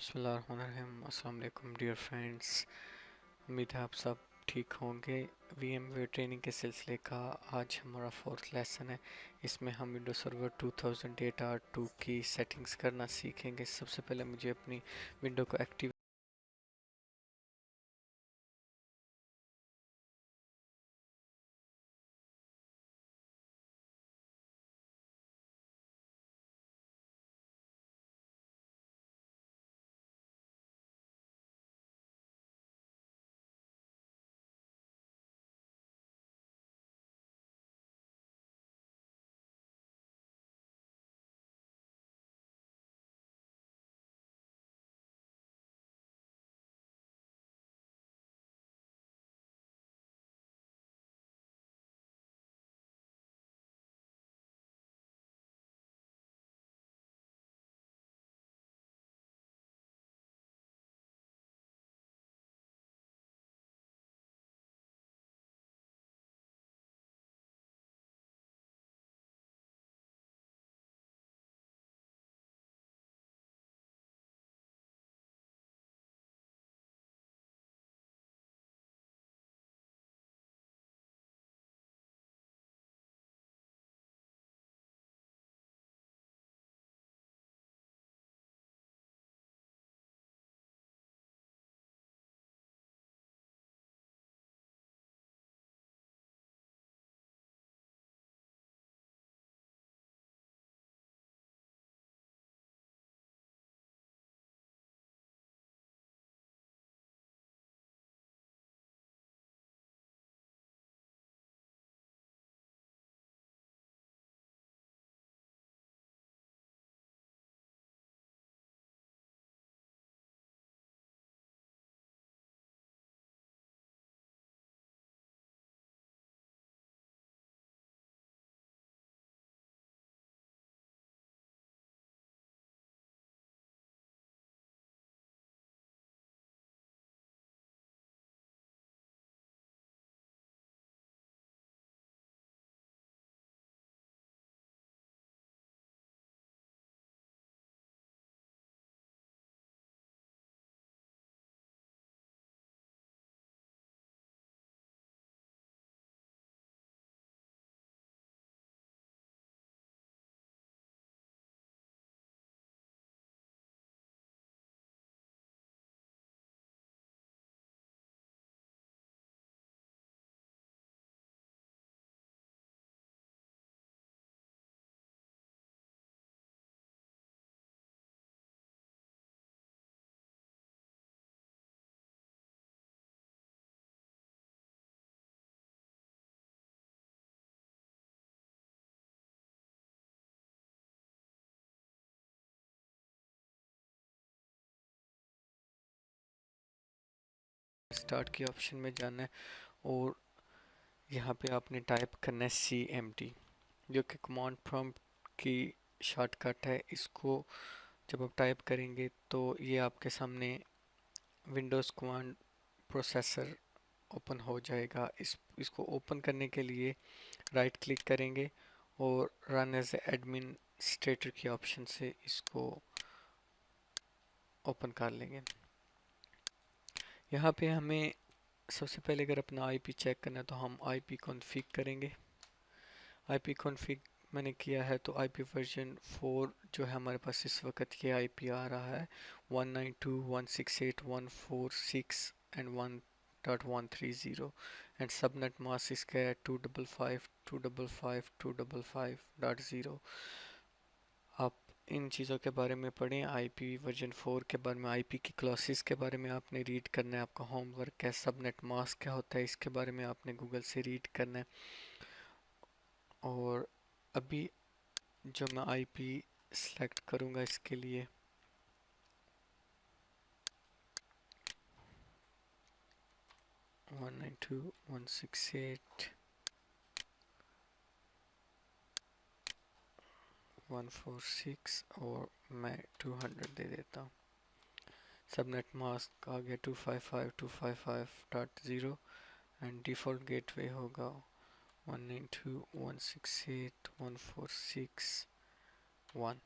बिस्मिल्लाहिर्रहमानिर्रहीम। अस्सलाम वालेकुम डियर फ्रेंड्स। उम्मीद है आप सब ठीक होंगे। VMware ट्रेनिंग के सिलसिले का आज हमारा फोर्थ लेसन है। इसमें हम विंडोज सर्वर 2008 R2 की सेटिंग्स करना सीखेंगे। सबसे पहले मुझे अपनी विंडो को एक्टिव स्टार्ट के ऑप्शन में जाना है और यहाँ पे आपने टाइप करना है CMD, जो कि कमांड प्रॉम्प्ट की शॉर्टकट है। इसको जब आप टाइप करेंगे तो ये आपके सामने विंडोज़ कमांड प्रोसेसर ओपन हो जाएगा। इसको ओपन करने के लिए राइट क्लिक करेंगे और रन एज एडमिनिस्ट्रेटर के ऑप्शन से इसको ओपन कर लेंगे। यहाँ पे हमें सबसे पहले अगर अपना आईपी चेक करना है तो हम आईपी कॉन्फ़िग करेंगे। आईपी कॉन्फ़िग मैंने किया है तो आईपी वर्जन 4 जो है हमारे पास इस वक्त ये आईपी आ रहा है 192.168.146 एंड 1.130 एंड सबनेट मास्क इसका है 255.255.255.0। आप इन चीज़ों के बारे में पढ़ें। आईपी वर्जन 4 के बारे में, आईपी की क्लासेस के बारे में आपने रीड करना है। आपका होमवर्क है। सबनेट मास्क क्या होता है इसके बारे में आपने गूगल से रीड करना है। और अभी जो मैं आईपी सेलेक्ट करूँगा इसके लिए 192.168.146 और मैं 200 दे देता हूँ। सबनेट मास्क आ गया 255.255.0 एंड डिफ़ॉल्ट गेटवे होगा 192.168.146.1।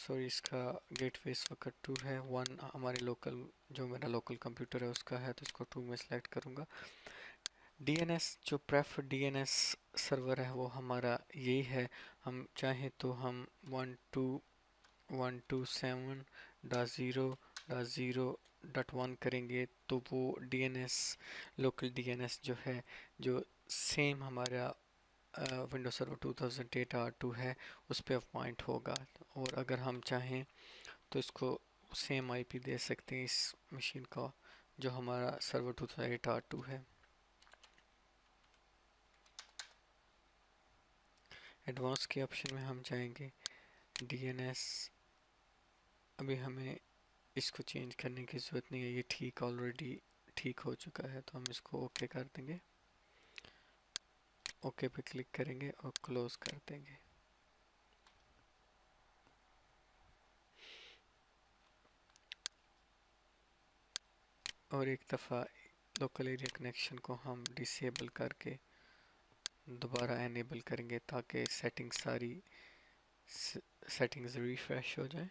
सॉरी, इसका गेटवे इस वक्त 2 है। 1 हमारे लोकल, जो मेरा लोकल कंप्यूटर है उसका है, तो इसको 2 में सेलेक्ट करूँगा। डीएनएस, जो प्रेफर्ड डीएनएस सर्वर है वो हमारा यही है। हम चाहें तो हम 192.127.0.0.1 करेंगे, तो वो डीएनएस, लोकल डीएनएस जो है, जो सेम हमारा विंडोज सर्वर 2008 R2 है, उस पर पॉइंट होगा। और अगर हम चाहें तो इसको सेम आईपी दे सकते हैं इस मशीन का, जो हमारा सर्वर 2008 R2 है। एडवांस के ऑप्शन में हम जाएंगे। डीएनएस, अभी हमें इसको चेंज करने की ज़रूरत नहीं है, ये ठीक ऑलरेडी ठीक हो चुका है, तो हम इसको ओके कर देंगे। ओके पे क्लिक करेंगे और क्लोज कर देंगे। और एक दफ़ा लोकल एरिया कनेक्शन को हम डिसेबल करके दोबारा एनेबल करेंगे, ताकि सेटिंग्स रिफ्रेश हो जाए।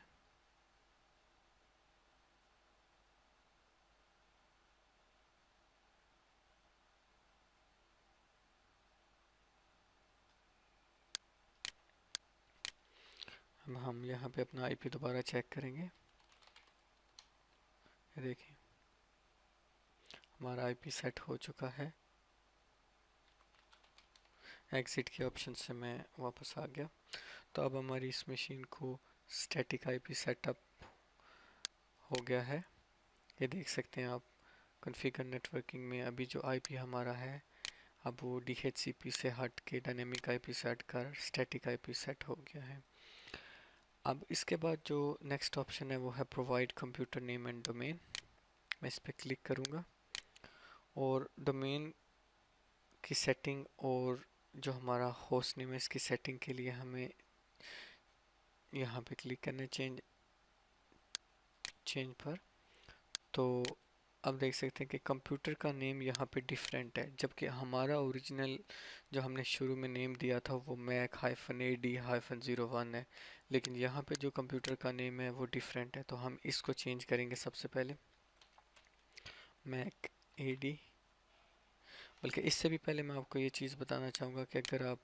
अब हम यहाँ पे अपना आईपी दोबारा चेक करेंगे। ये देखिए हमारा आईपी सेट हो चुका है। एग्जिट के ऑप्शन से मैं वापस आ गया। तो अब हमारी इस मशीन को स्टैटिक आईपी सेटअप हो गया है। ये देख सकते हैं आप कॉन्फ़िगर नेटवर्किंग में अभी जो आईपी हमारा है, अब वो DHCP से हट के डायनेमिक आईपी सेट कर स्टैटिक आईपी सेट हो गया है। अब इसके बाद जो नेक्स्ट ऑप्शन है वो है provide computer name and domain. मैं इस पर क्लिक करूँगा और डोमेन की सेटिंग और जो हमारा होस्ट नेम है इसकी सेटिंग के लिए हमें यहाँ पे क्लिक करना है चेंज पर। तो अब देख सकते हैं कि कंप्यूटर का नेम यहाँ पे डिफरेंट है, जबकि हमारा ओरिजिनल जो हमने शुरू में नेम दिया था वो Mac-AD-01 है, लेकिन यहाँ पे जो कंप्यूटर का नेम है वो डिफरेंट है। तो हम इसको चेंज करेंगे। सबसे पहले Mac-AD, बल्कि इससे भी पहले मैं आपको ये चीज़ बताना चाहूँगा कि अगर आप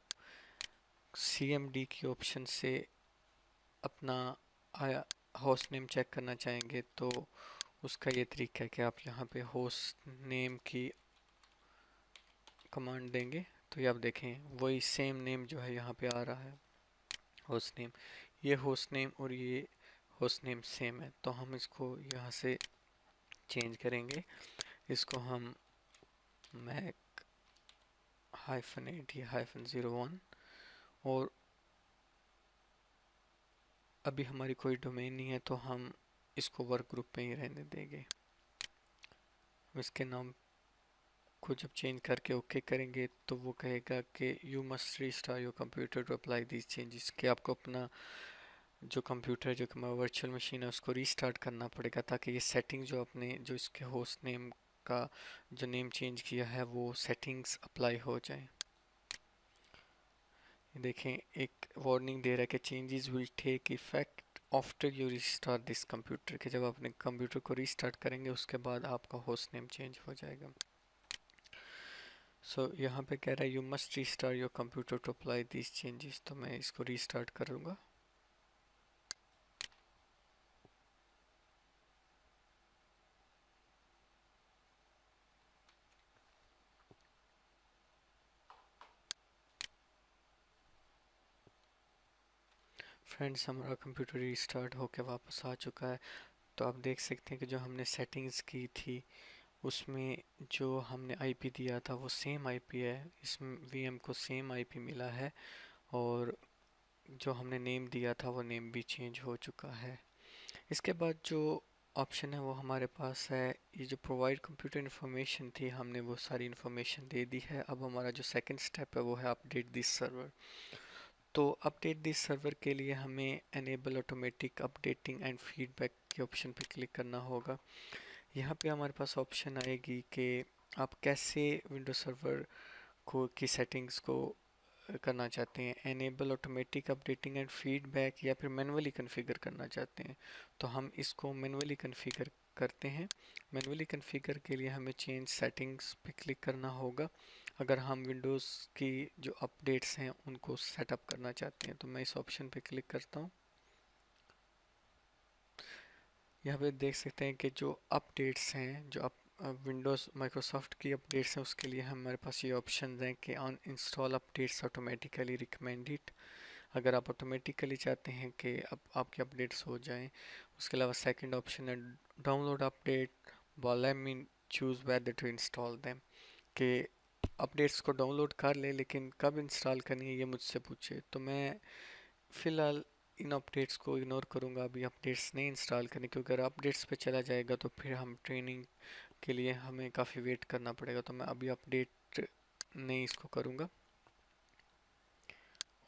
CMD की ऑप्शन से अपना होस्ट नेम चेक करना चाहेंगे तो उसका ये तरीका है कि आप यहाँ पे होस्ट नेम की कमांड देंगे, तो ये आप देखें वही सेम नेम जो है यहाँ पे आ रहा है, होस्ट नेम। ये होस्ट नेम और ये होस्ट नेम सेम है, तो हम इसको यहाँ से चेंज करेंगे। इसको हम Mac-AD-01, और अभी हमारी कोई डोमेन नहीं है तो हम इसको वर्क ग्रुप में ही रहने देंगे। हम इसके नाम को जब चेंज करके ओके करेंगे तो वो कहेगा कि you must restart your computer to apply this changes, कि आपको अपना जो कंप्यूटर, जो कि वर्चुअल मशीन है, उसको रीस्टार्ट करना पड़ेगा, ताकि ये सेटिंग जो अपने जो इसके होस्ट नेम का जो नेम चेंज किया है वो सेटिंग्स अप्लाई हो जाए। देखें एक वार्निंग दे रहा है कि changes will take effect after you restart this computer, के जब अपने कंप्यूटर को रीस्टार्ट करेंगे उसके बाद आपका होस्ट नेम चेंज हो जाएगा। सो यहाँ पे कह रहा है you must restart your computer to apply this changes, तो मैं इसको रीस्टार्ट करूँगा। फ्रेंड्स, हमारा कंप्यूटर रीस्टार्ट होकर वापस आ चुका है। तो आप देख सकते हैं कि जो हमने सेटिंग्स की थी उसमें जो हमने आईपी दिया था वो सेम आईपी है, इसमें वीएम को सेम आईपी मिला है, और जो हमने नेम दिया था वो नेम भी चेंज हो चुका है। इसके बाद जो ऑप्शन है वो हमारे पास है, ये जो प्रोवाइड कंप्यूटर इन्फॉर्मेशन थी, हमने वो सारी इन्फॉर्मेशन दे दी है। अब हमारा जो सेकंड स्टेप है वो है अपडेट दिस सर्वर। तो अपडेट दिस सर्वर के लिए हमें enable automatic updating and feedback के ऑप्शन पे क्लिक करना होगा। यहाँ पे हमारे पास ऑप्शन आएगी कि आप कैसे विंडोज सर्वर को की सेटिंग्स को करना चाहते हैं, enable automatic updating and feedback, या फिर मैनुअली कॉन्फ़िगर करना चाहते हैं। तो हम इसको मैनुअली कॉन्फ़िगर करते हैं। मैनुअली कॉन्फ़िगर के लिए हमें चेंज सेटिंग्स पे क्लिक करना होगा अगर हम विंडोज़ की जो अपडेट्स हैं उनको सेटअप करना चाहते हैं। तो मैं इस ऑप्शन पे क्लिक करता हूँ। यहाँ पे देख सकते हैं कि जो अपडेट्स हैं, जो विंडोज़ माइक्रोसॉफ्ट की अपडेट्स हैं, उसके लिए हमारे पास ये ऑप्शन हैं कि on install updates automatically recommended. अगर आप ऑटोमेटिकली चाहते हैं कि अब आपके अपडेट्स हो जाएं। उसके अलावा सेकंड ऑप्शन है download update, let me choose whether to install them, कि अपडेट्स को डाउनलोड कर ले लेकिन कब इंस्टॉल करनी है ये मुझसे पूछे। तो मैं फ़िलहाल इन अपडेट्स को इग्नोर करूँगा, अभी अपडेट्स नहीं इंस्टॉल करने, क्योंकि अगर अपडेट्स पे चला जाएगा तो फिर हम ट्रेनिंग के लिए हमें काफ़ी वेट करना पड़ेगा। तो मैं अभी अपडेट नहीं इसको करूँगा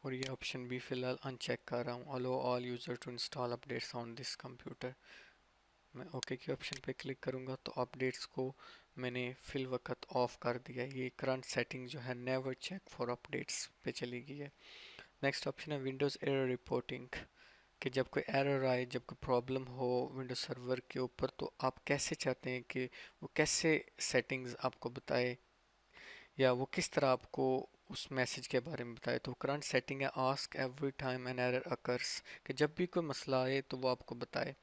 और ये ऑप्शन भी फ़िलहाल अनचेक कर रहा हूँ। Allow all user to install updates on this computer. मैं ओके के ऑप्शन पे क्लिक करूँगा तो अपडेट्स को मैंने फिल वक्त ऑफ कर दिया। ये करंट सेटिंग जो है नेवर चेक फॉर अपडेट्स पे चली गई है। नेक्स्ट ऑप्शन है विंडोज़ एरर रिपोर्टिंग, कि जब कोई एरर आए, जब कोई प्रॉब्लम हो विंडोज सर्वर के ऊपर, तो आप कैसे चाहते हैं कि वो कैसे सेटिंग्स आपको बताए या वो किस तरह आपको उस मैसेज के बारे में बताए। तो करंट सेटिंग है ask every time an error occurs, कि जब भी कोई मसला आए तो वो आपको बताए।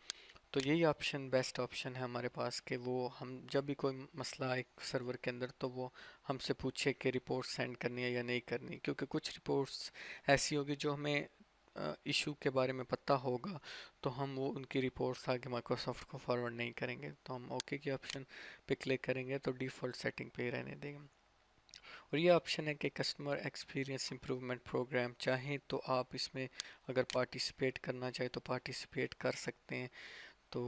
तो यही ऑप्शन बेस्ट ऑप्शन है हमारे पास कि वो हम जब भी कोई मसला आए सर्वर के अंदर तो वो हमसे पूछे कि रिपोर्ट सेंड करनी है या नहीं करनी, क्योंकि कुछ रिपोर्ट्स ऐसी होगी जो हमें इशू के बारे में पता होगा तो हम वो उनकी रिपोर्ट्स आगे माइक्रोसॉफ्ट को फॉरवर्ड नहीं करेंगे। तो हम ओके के ऑप्शन पे क्लिक करेंगे तो डिफ़ॉल्ट सेटिंग पे ही रहने देंगे। और ये ऑप्शन है कि कस्टमर एक्सपीरियंस इम्प्रूवमेंट प्रोग्राम, चाहें तो आप इसमें अगर पार्टिसिपेट करना चाहें तो पार्टिसिपेट कर सकते हैं। तो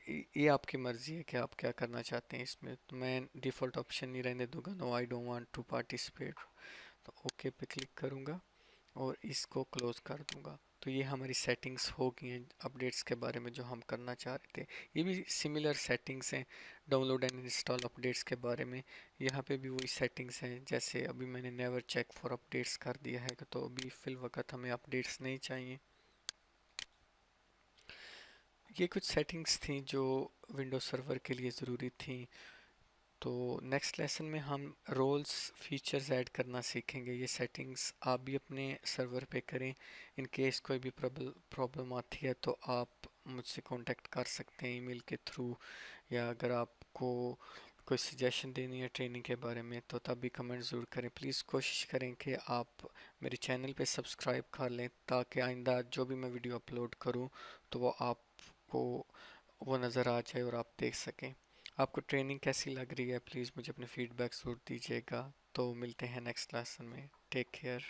ये आपकी मर्ज़ी है कि आप क्या करना चाहते हैं इसमें। तो मैं डिफ़ॉल्ट ऑप्शन ही रहने दूंगा, no I don't want to participate. तो ओके पे क्लिक करूंगा और इसको क्लोज़ कर दूंगा। तो ये हमारी सेटिंग्स हो गई हैं अपडेट्स के बारे में जो हम करना चाह रहे थे। ये भी सिमिलर सेटिंग्स हैं डाउनलोड एंड इंस्टॉल अपडेट्स के बारे में। यहाँ पे भी वही सेटिंग्स हैं, जैसे अभी मैंने नेवर चेक फॉर अपडेट्स कर दिया है, तो अभी फिल वक्त हमें अपडेट्स नहीं चाहिए। ये कुछ सेटिंग्स थी जो विंडोज सर्वर के लिए ज़रूरी थी। तो नेक्स्ट लेसन में हम रोल्स फीचर्स ऐड करना सीखेंगे। ये सेटिंग्स आप भी अपने सर्वर पे करें। इन केस कोई भी प्रॉब्लम आती है तो आप मुझसे कांटेक्ट कर सकते हैं ईमेल के थ्रू, या अगर आपको कोई सजेशन देनी है ट्रेनिंग के बारे में तो तब भी कमेंट ज़रूर करें। प्लीज़ कोशिश करें कि आप मेरे चैनल पे सब्सक्राइब कर लें ताकि आइंदा जो भी मैं वीडियो अपलोड करूं तो वो आपको वो नज़र आ जाए और आप देख सकें। आपको ट्रेनिंग कैसी लग रही है प्लीज़ मुझे अपने फीडबैक ज़रूर दीजिएगा। तो मिलते हैं नेक्स्ट लेसन में। Take care.